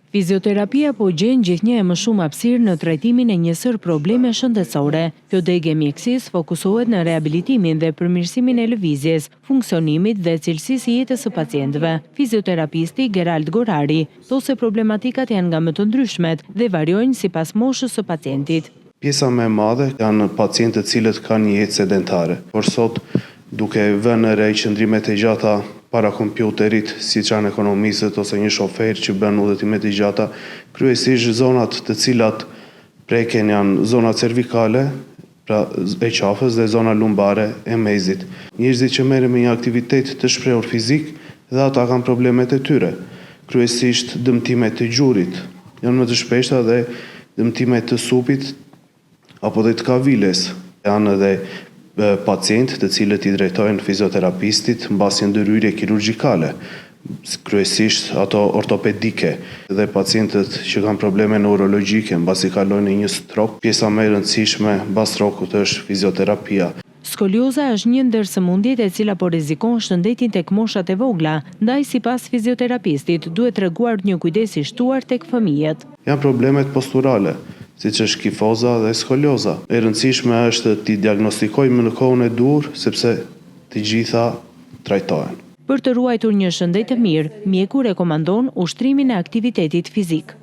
Fizioterapia po gjen gjithnjë e më shumë hapësirë në trajtimin e njësër probleme shëndetësore. Kjo degë e mjekësisë fokusohet në rehabilitimin dhe përmirësimin e lëvizjes, funksionimit dhe cilësisë së jetës së pacientëve. Fizioterapisti Gerald Gorari thosë se problematikat janë nga më të ndryshmet dhe variojnë sipas moshës së pacientit. Pjesa më e madhe janë pacientët cilët kanë një jetë sedentare, por sot duke vënë re qëndrimet e gjata para kompjuterit, si që janë ekonomistët ose një shofer që bën udhëtimet e gjata, kryesisht zonat të cilat preken janë zonat cervikale, pra e qafës dhe zona lumbare e mezit. Njerëzit që merren me një aktivitet të shprehur fizik dhe ata kanë problemet e tyre. Kryesisht dëmtimet të gjurit janë më të shpeshta dhe dëmtimet të supit apo dhe të kaviles. Janë edhe pacientë të cilët i drejtojnë fizioterapistit mbasi ndërhyrje kirurgjikale, kryesisht ato ortopedike, dhe pacientët që kanë probleme neurologjike mbasi kalojnë një strok. Pjesa më e rëndësishme mbas strokut është fizioterapia. Skolioza është një ndër sëmundjet e cila po rrezikon shëndetin tek moshat e vogla, ndaj sipas fizioterapistit duhet treguar një kujdes i shtuar tek fëmijët. Janë problemet posturale, siç është kifoza dhe skolioza. E rëndësishme është t'i diagnostikojmë në kohën e dur, sepse të gjitha trajtohen. Për të ruajtur një shëndet të mirë, mjeku rekomandon ushtrimin e aktivitetit fizik.